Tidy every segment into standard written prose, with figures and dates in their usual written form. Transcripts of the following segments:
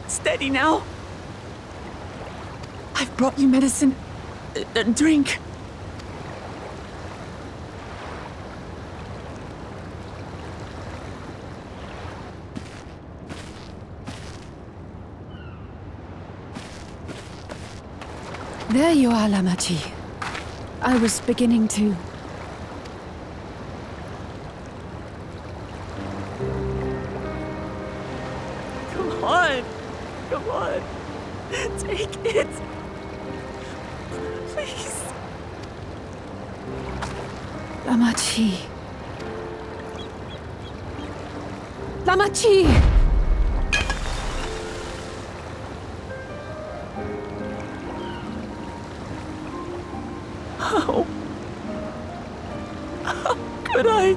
Steady now. I've brought you medicine. A drink. There you are, Lamachi. I was beginning to... Come on! Come on! Take it! Please! Lamachi. Lamachi! How could I?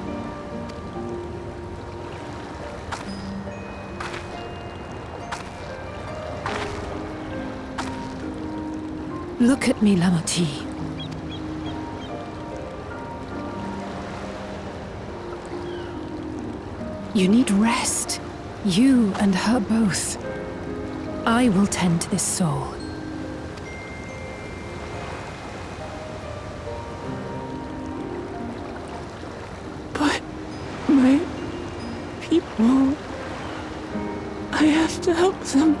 Look at me, Lamachi. You need rest. You and her both. I will tend to this soul. But my people... I have to help them.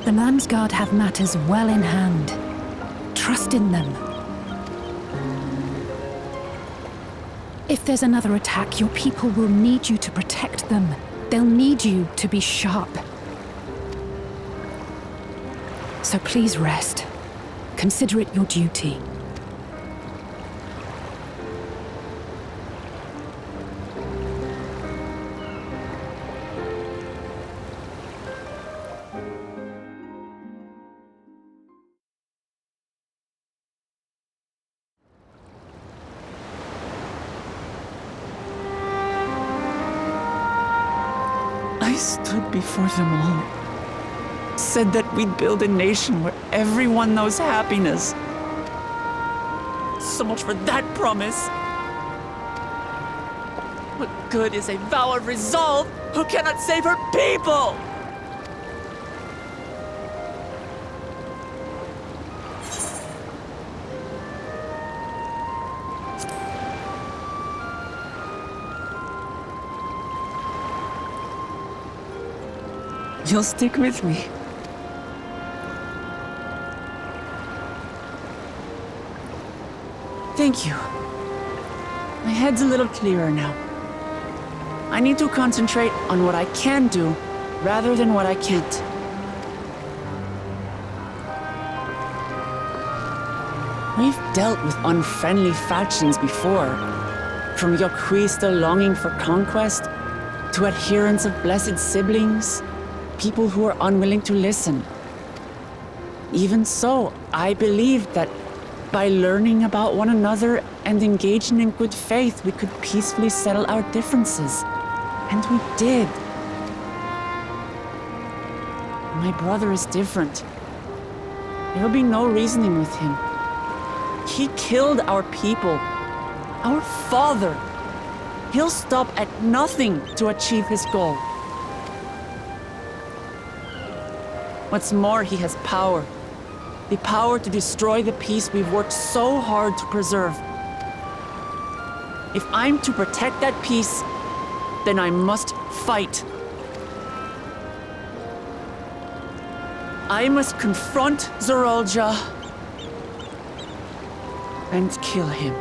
The Landsguard have matters well in hand. Trust in them. If there's another attack, your people will need you to protect them. They'll need you to be sharp. So please rest. Consider it your duty. I stood before them all. Said that we'd build a nation where everyone knows happiness. So much for that promise. What good is a vow of resolve who cannot save her people? You'll stick with me. Thank you. My head's a little clearer now. I need to concentrate on what I can do, rather than what I can't. We've dealt with unfriendly factions before. From Yokwista longing for conquest, to adherents of blessed siblings, people who are unwilling to listen. Even so, I believed that by learning about one another and engaging in good faith, we could peacefully settle our differences. And we did. My brother is different. There will be no reasoning with him. He killed our people, our father. He'll stop at nothing to achieve his goal. What's more, he has power. The power to destroy the peace we've worked so hard to preserve. If I'm to protect that peace, then I must fight. I must confront Zorolja and kill him.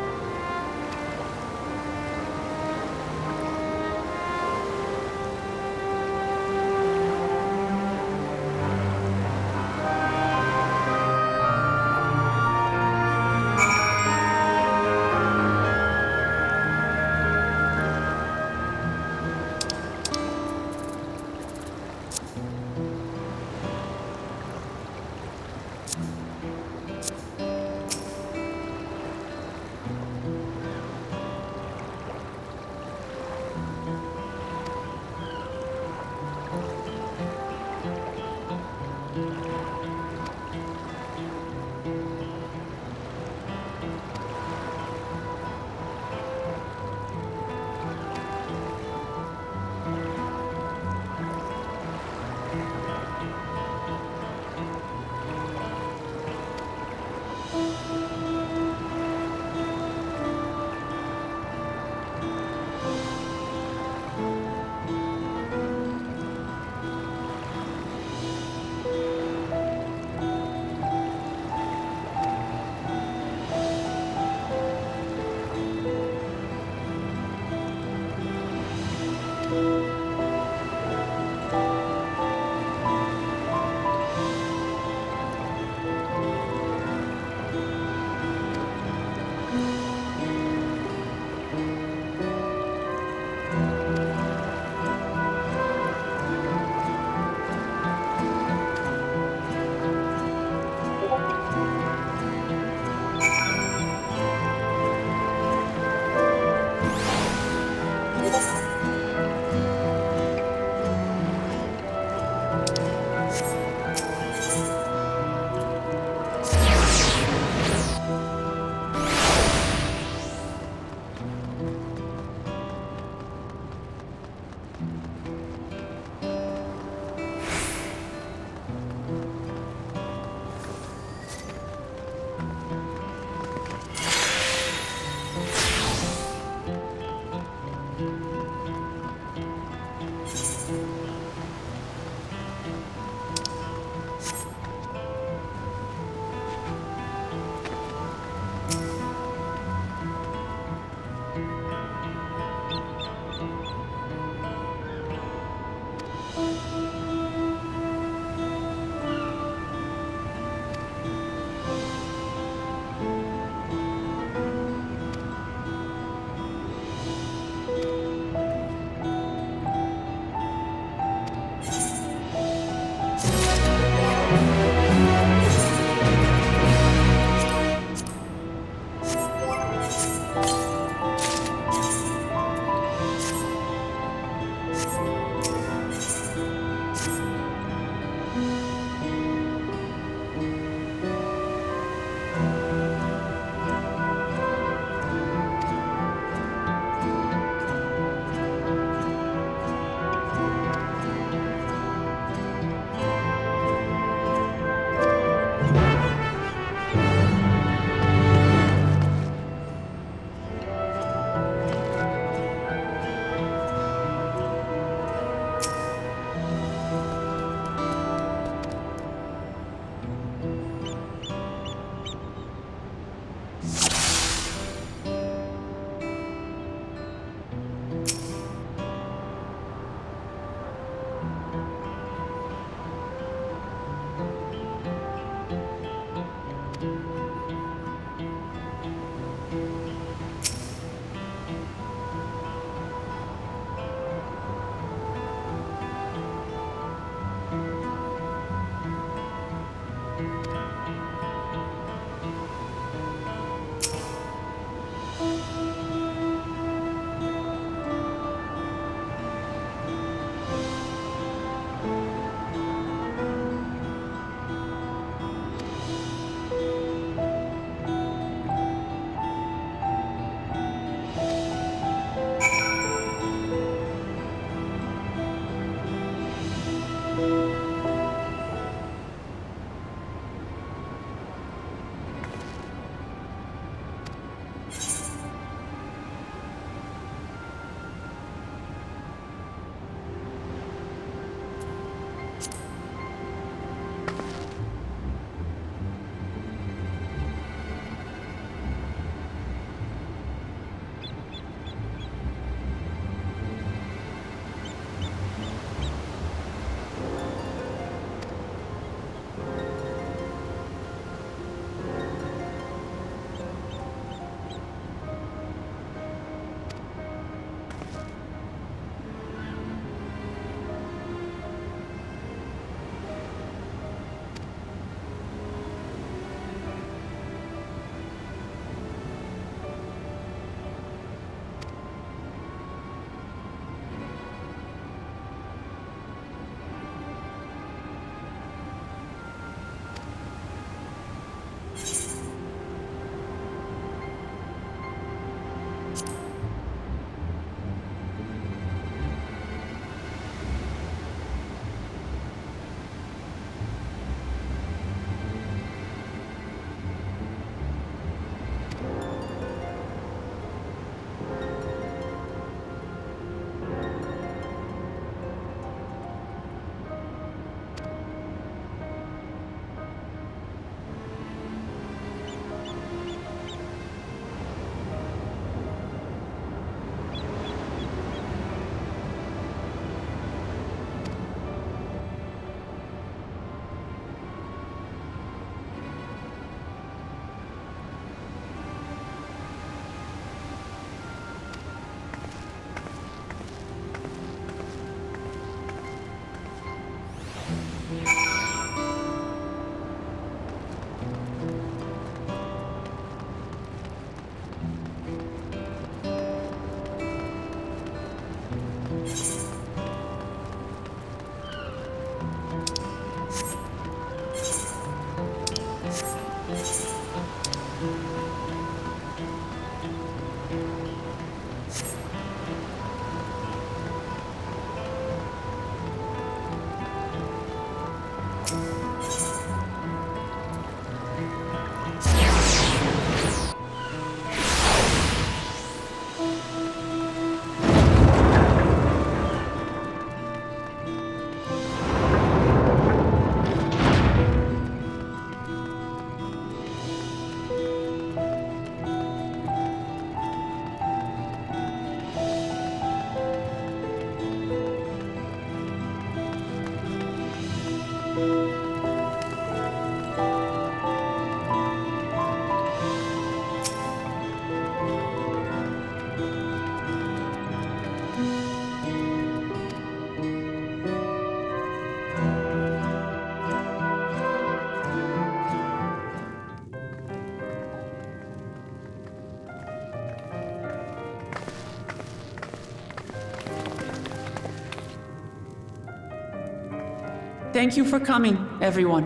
thank you for coming, everyone.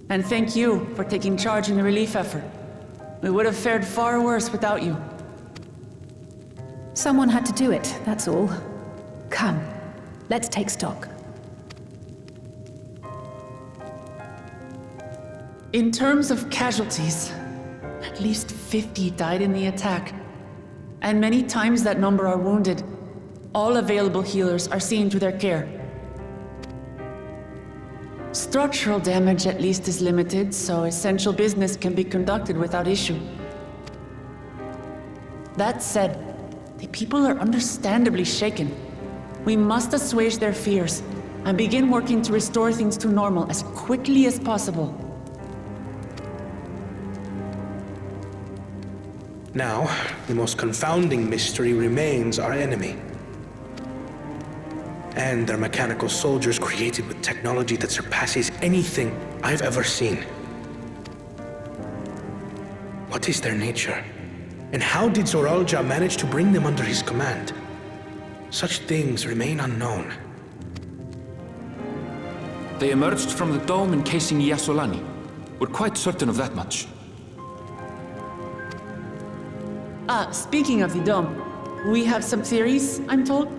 And thank you for taking charge in the relief effort. We would have fared far worse without you. Someone had to do it, that's all. Come, let's take stock. In terms of casualties, at least 50 died in the attack. And many times that number are wounded. All available healers are seen to their care. Structural damage at least is limited, so essential business can be conducted without issue. That said, the people are understandably shaken. We must assuage their fears and begin working to restore things to normal as quickly as possible. Now, the most confounding mystery remains our enemy. And their mechanical soldiers created with technology that surpasses anything I've ever seen. What is their nature? And how did Zoralja manage to bring them under his command? Such things remain unknown. They emerged from the dome encasing Yasolani. We're quite certain of that much. Speaking of the dome, we have some theories, I'm told.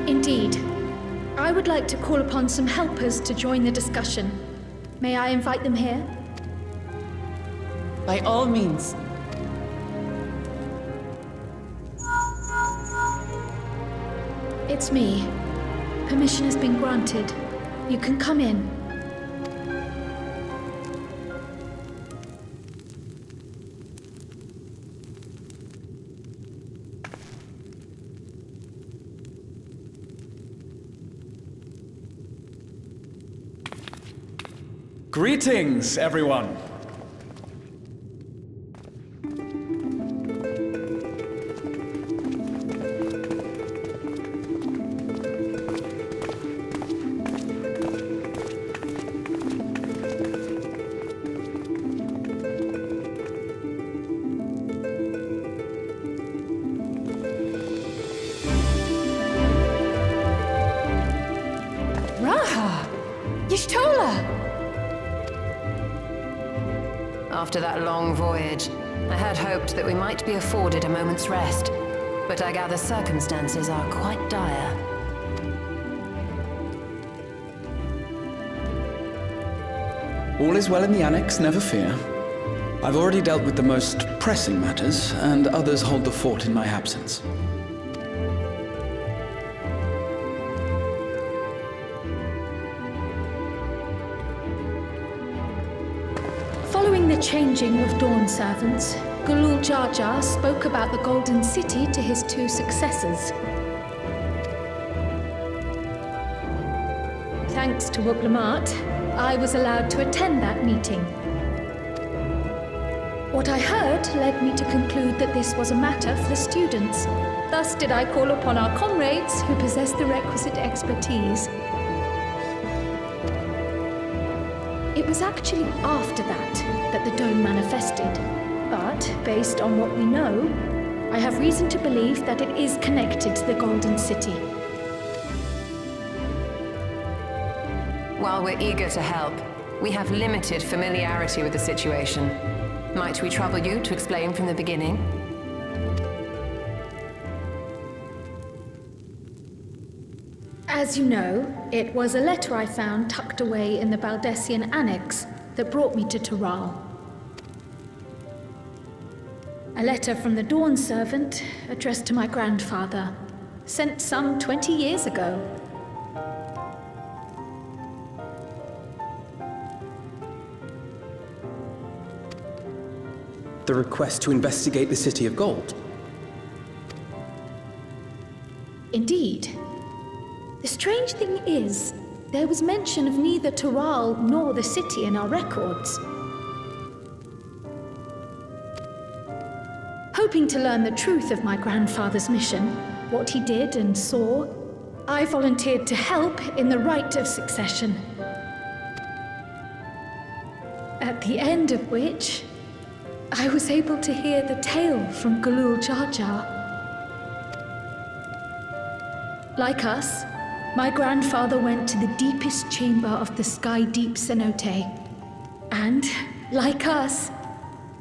Indeed. I would like to call upon some helpers to join the discussion. May I invite them here? By all means. It's me. Permission has been granted. You can come in. Greetings, everyone. Raha! Y'shtola! After that long voyage, I had hoped that we might be afforded a moment's rest, but I gather circumstances are quite dire. All is well in the Annex, never fear. I've already dealt with the most pressing matters, and others hold the fort in my absence. Following the changing of Dawn servants, Gulul Jar Jar spoke about the Golden City to his two successors. Thanks to Wuk-Lamat, I was allowed to attend that meeting. What I heard led me to conclude that this was a matter for the students. Thus did I call upon our comrades who possess the requisite expertise. It was actually after that the dome manifested. But, based on what we know, I have reason to believe that it is connected to the Golden City. While we're eager to help, we have limited familiarity with the situation. Might we trouble you to explain from the beginning? As you know, it was a letter I found tucked away in the Baldessian Annex that brought me to Toral. A letter from the Dawn servant addressed to my grandfather, sent some 20 years ago. The request to investigate the City of Gold. Indeed. The strange thing is, there was mention of neither Toral nor the city in our records. Hoping to learn the truth of my grandfather's mission, what he did and saw, I volunteered to help in the rite of succession. At the end of which, I was able to hear the tale from Galul Jar Jar. Like us, my grandfather went to the deepest chamber of the Sky Deep Cenote. And, like us,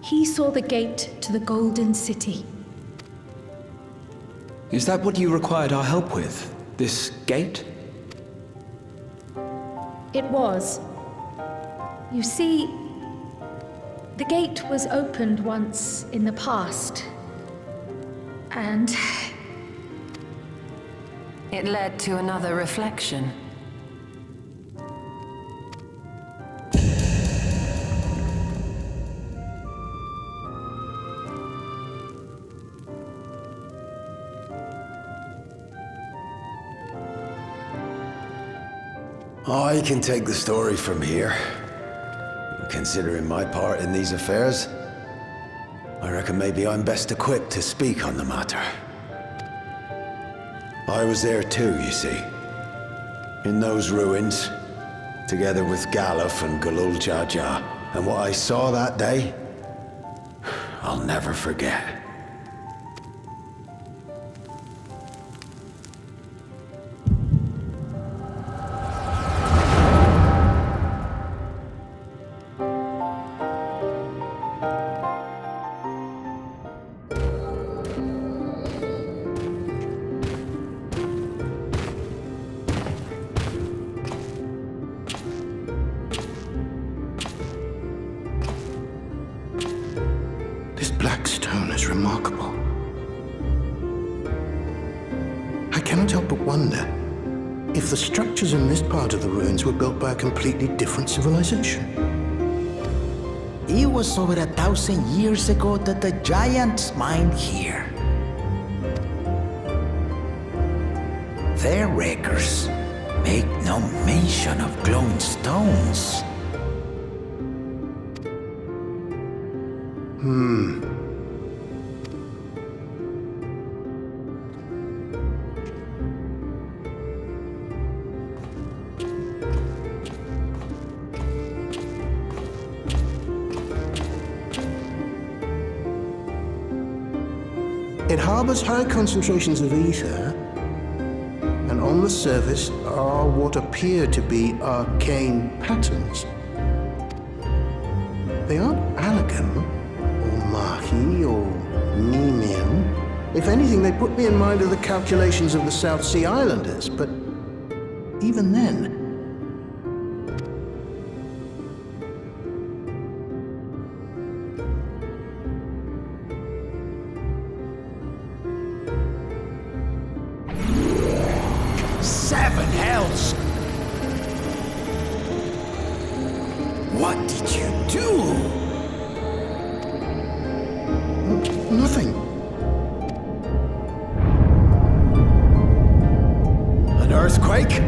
he saw the gate to the Golden City. Is that what you required our help with? This gate? It was. You see, the gate was opened once in the past. And It led to another reflection. I can take the story from here. Considering my part in these affairs, I reckon maybe I'm best equipped to speak on the matter. I was there too, you see. In those ruins, together with Galuf and Galul Jar Jar. And what I saw that day, I'll never forget. This black stone is remarkable. I cannot help but wonder if the structures in this part of the ruins were built by a completely different civilization. It was over 1,000 years ago that the giants mined here. Their records make no mention of glowing stones. It harbors high concentrations of ether, and on the surface are what appear to be arcane patterns. They aren't Allagan, or Mahi, or Nemean. If anything, they put me in mind of the calculations of the South Sea Islanders, but even then, Seven hells! What did you do? nothing. An earthquake?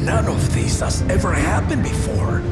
None of this has ever happened before.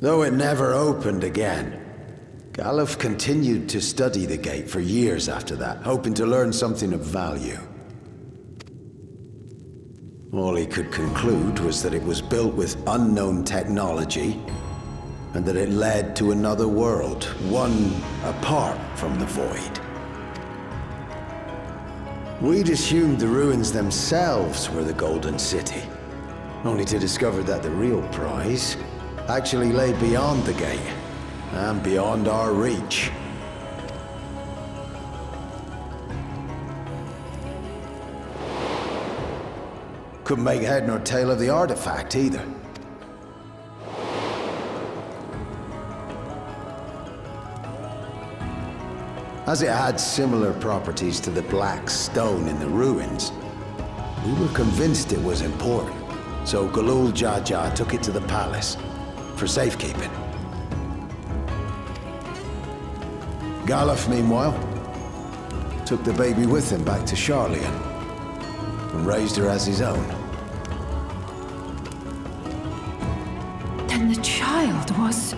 Though it never opened again, Galuf continued to study the gate for years after that, hoping to learn something of value. All he could conclude was that it was built with unknown technology, and that it led to another world, one apart from the Void. We'd assumed the ruins themselves were the Golden City, only to discover that the real prize actually lay beyond the gate, and beyond our reach. Couldn't make head nor tail of the artifact either. As it had similar properties to the black stone in the ruins, we were convinced it was important, so Galul Jaja took it to the palace for safekeeping. Galuf, meanwhile, took the baby with him back to Charlian and raised her as his own. Then the child was...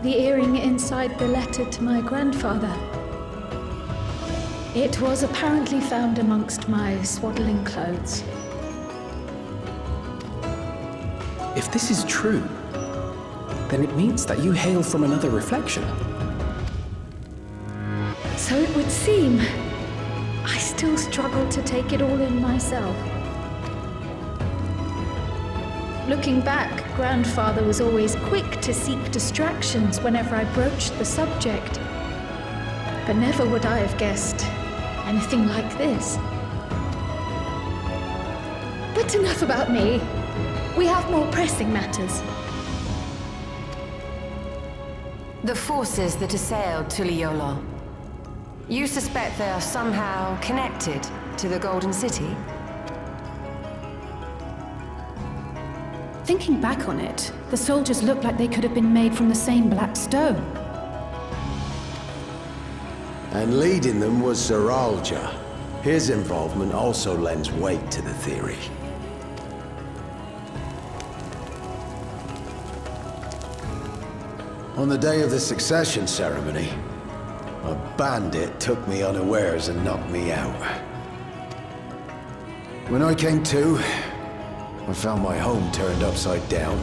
The earring inside the letter to my grandfather. It was apparently found amongst my swaddling clothes. If this is true, then it means that you hail from another reflection. So it would seem. I still struggle to take it all in myself. Looking back, Grandfather was always quick to seek distractions whenever I broached the subject. But never would I have guessed anything like this. But enough about me. We have more pressing matters. The forces that assailed Tuliyola. You suspect they are somehow connected to the Golden City? Thinking back on it, the soldiers looked like they could have been made from the same black stone. And leading them was Zeralja. His involvement also lends weight to the theory. On the day of the succession ceremony, a bandit took me unawares and knocked me out. When I came to, I found my home turned upside down,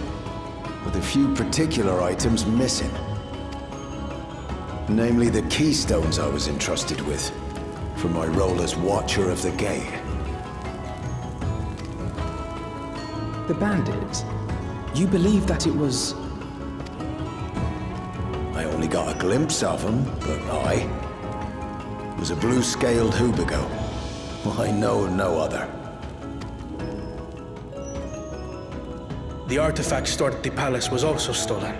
with a few particular items missing. Namely the keystones I was entrusted with, for my role as Watcher of the Gate. The bandit, you believe that it was... I only got a glimpse of him, but I was a blue-scaled Hubigo. I know of no other. The artifact stored at the palace was also stolen.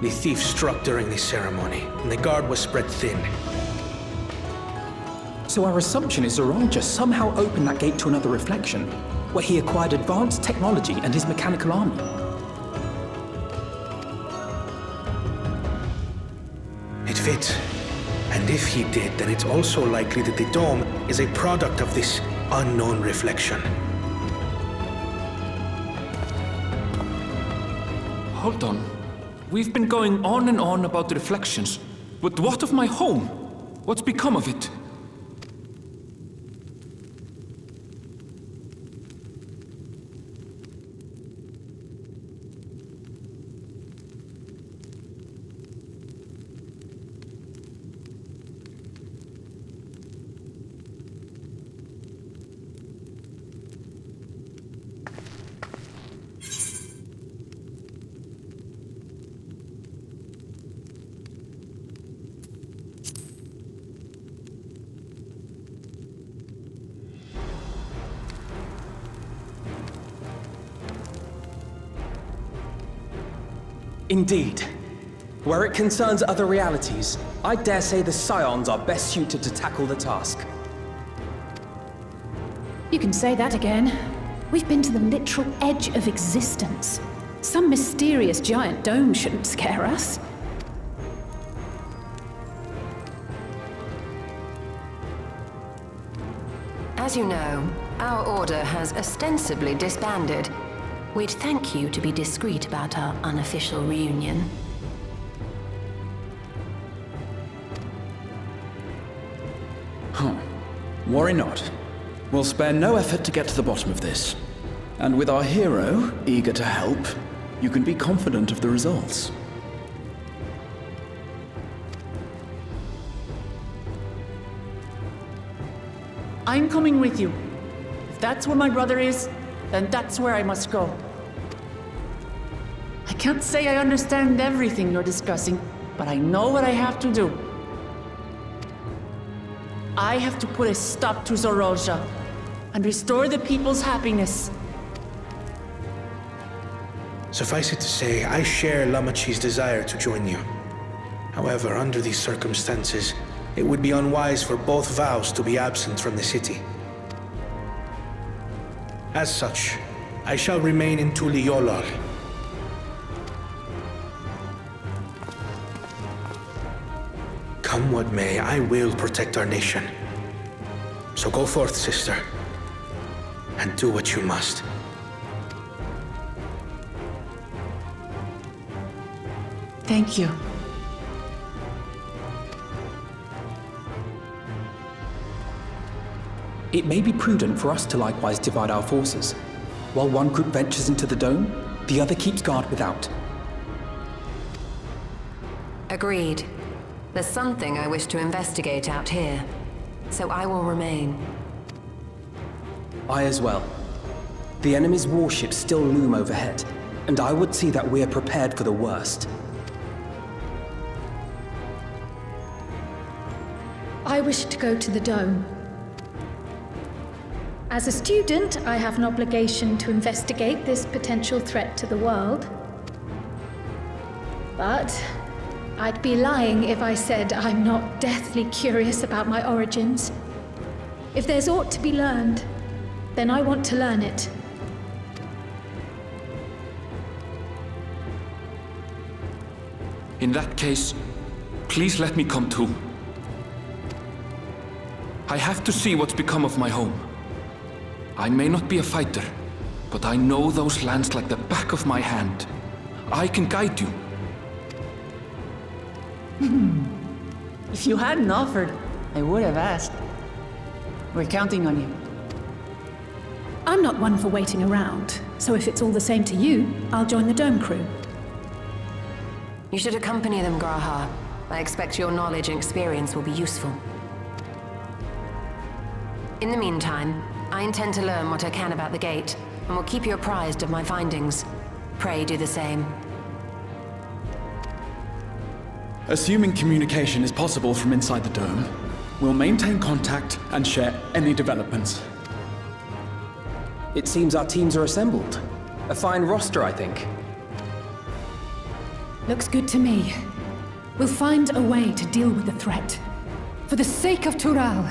The thief struck during the ceremony, and the guard was spread thin. So our assumption is Zeralja somehow opened that gate to another reflection, where he acquired advanced technology and his mechanical army. It fits. And if he did, then it's also likely that the dome is a product of this unknown reflection. Hold on. We've been going on and on about the reflections. But what of my home? What's become of it? Indeed. Where it concerns other realities, I dare say the Scions are best suited to tackle the task. You can say that again. We've been to the literal edge of existence. Some mysterious giant dome shouldn't scare us. As you know, our order has ostensibly disbanded. We'd thank you to be discreet about our unofficial reunion. Worry not. We'll spare no effort to get to the bottom of this. And with our hero eager to help, you can be confident of the results. I'm coming with you. If that's where my brother is, then that's where I must go. I can't say I understand everything you're discussing, but I know what I have to do. I have to put a stop to Zorolja and restore the people's happiness. Suffice it to say, I share Lamachi's desire to join you. However, under these circumstances, it would be unwise for both vows to be absent from the city. As such, I shall remain in Tuliolal. Come what may, I will protect our nation. So go forth, sister, and do what you must. Thank you. It may be prudent for us to likewise divide our forces. While one group ventures into the dome, the other keeps guard without. Agreed. There's something I wish to investigate out here, so I will remain. I as well. The enemy's warships still loom overhead, and I would see that we are prepared for the worst. I wish to go to the dome. As a student, I have an obligation to investigate this potential threat to the world. But I'd be lying if I said I'm not deathly curious about my origins. If there's aught to be learned, then I want to learn it. In that case, please let me come too. I have to see what's become of my home. I may not be a fighter, but I know those lands like the back of my hand. I can guide you. If you hadn't offered, I would have asked. We're counting on you. I'm not one for waiting around, so if it's all the same to you, I'll join the dome crew. You should accompany them, Graha. I expect your knowledge and experience will be useful. In the meantime, I intend to learn what I can about the gate, and will keep you apprised of my findings. Pray do the same. Assuming communication is possible from inside the dome, we'll maintain contact and share any developments. It seems our teams are assembled. A fine roster, I think. Looks good to me. We'll find a way to deal with the threat. For the sake of Tural.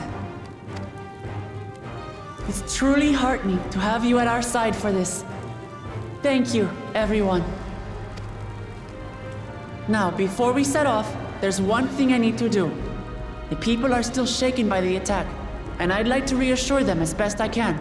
It's truly heartening to have you at our side for this. Thank you, everyone. Now, before we set off, there's one thing I need to do. The people are still shaken by the attack, and I'd like to reassure them as best I can.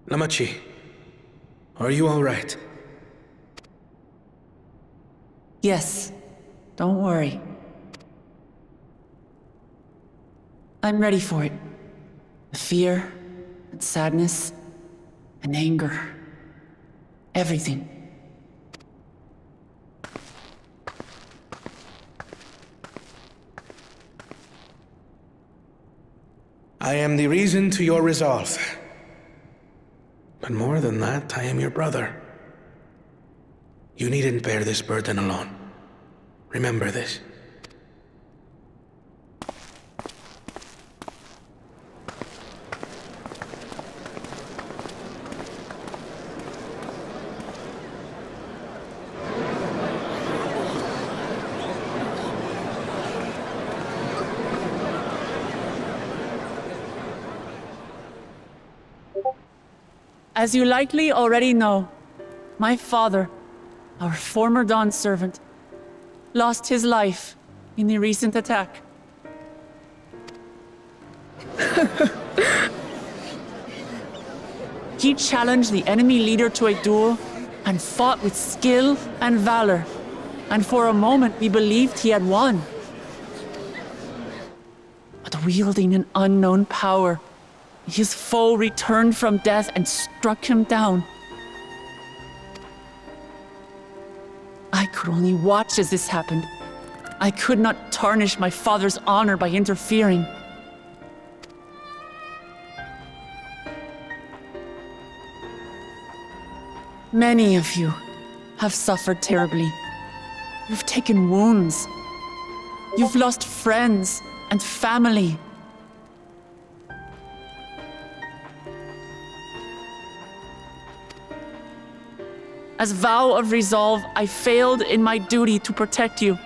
Lamachi, are you all right? Yes, don't worry. I'm ready for it. The fear, and sadness, and anger. Everything. I am the reason to your resolve. But more than that, I am your brother. You needn't bear this burden alone. Remember this. As you likely already know, my father, our former Dawn servant, lost his life in the recent attack. He challenged the enemy leader to a duel and fought with skill and valor, and for a moment we believed he had won. But wielding an unknown power, his foe returned from death and struck him down. I could only watch as this happened. I could not tarnish my father's honor by interfering. Many of you have suffered terribly. You've taken wounds. You've lost friends and family. As vow of resolve, I failed in my duty to protect you.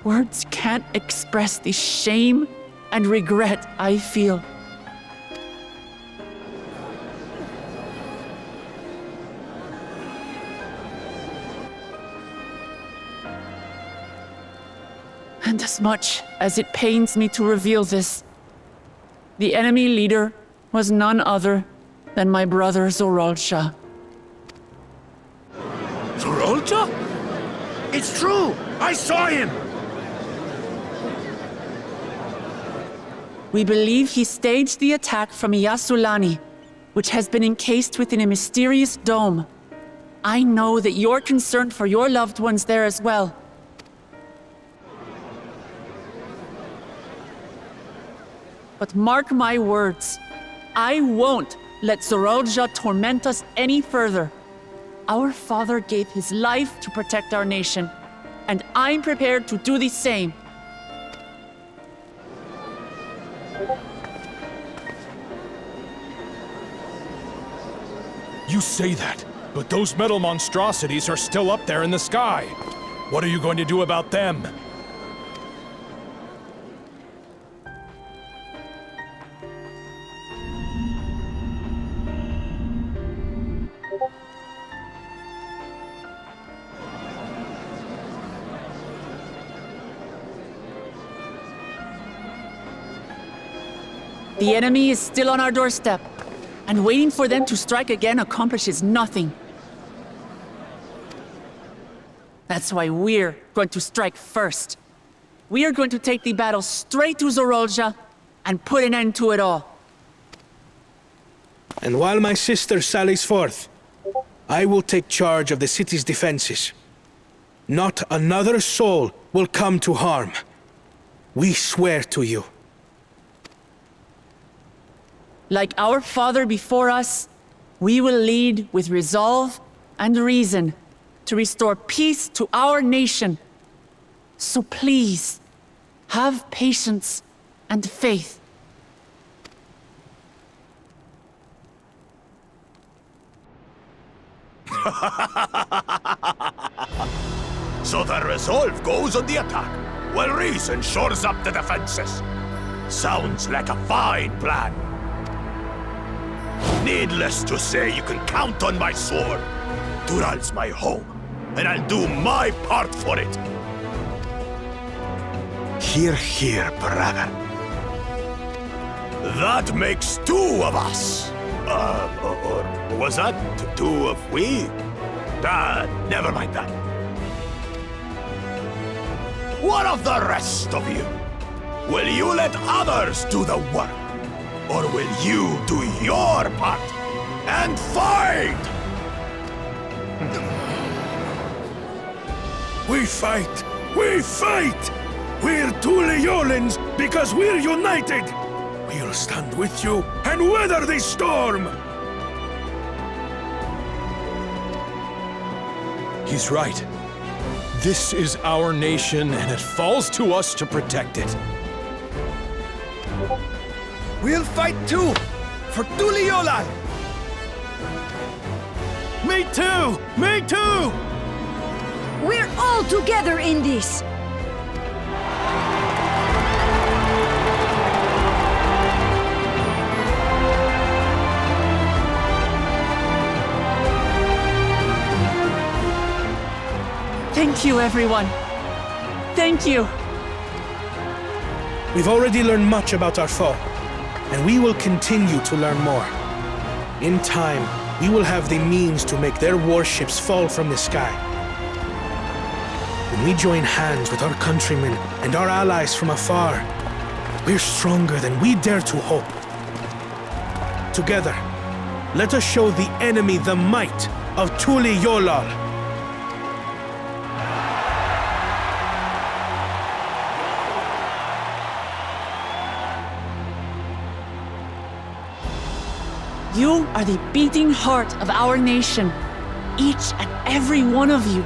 Words can't express the shame and regret I feel. And as much as it pains me to reveal this, the enemy leader was none other than my brother Zoralsha. Zoralsha? It's true! I saw him! We believe he staged the attack from Yasulani, which has been encased within a mysterious dome. I know that you're concerned for your loved ones there as well. But mark my words, I won't let Zoralsha torment us any further. Our father gave his life to protect our nation, and I'm prepared to do the same. You say that, but those metal monstrosities are still up there in the sky. What are you going to do about them? The enemy is still on our doorstep, and waiting for them to strike again accomplishes nothing. That's why we're going to strike first. We are going to take the battle straight to Zoralsha and put an end to it all. And while my sister sallies forth, I will take charge of the city's defenses. Not another soul will come to harm. We swear to you. Like our father before us, we will lead with resolve and reason to restore peace to our nation. So please, have patience and faith. So the resolve goes on the attack, while reason shores up the defenses. Sounds like a fine plan. Needless to say, you can count on my sword. Dural's my home, and I'll do my part for it. Hear, hear, brother. That makes two of us. Or was that two of we? Never mind that. What of the rest of you? Will you let others do the work? Or will you do your part and fight? We fight! We fight! We're Tuliolans because we're united! We'll stand with you and weather this storm! He's right. This is our nation, and it falls to us to protect it. We'll fight too! For Tuliola! Me too! Me too! We're all together in this! Thank you, everyone. Thank you. We've already learned much about our foe, and we will continue to learn more. In time, we will have the means to make their warships fall from the sky. When we join hands with our countrymen and our allies from afar, we're stronger than we dare to hope. Together, let us show the enemy the might of Tuliolal. You are the beating heart of our nation, each and every one of you.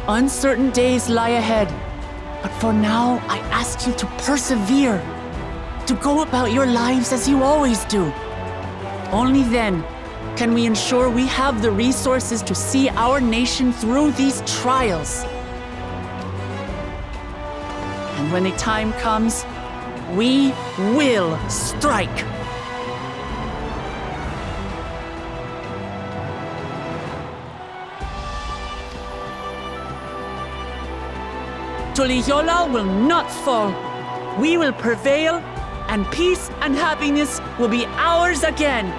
Uncertain days lie ahead, but for now, I ask you to persevere, to go about your lives as you always do. Only then can we ensure we have the resources to see our nation through these trials. And when the time comes, we will strike. Tuliyola will not fall. We will prevail, and peace and happiness will be ours again.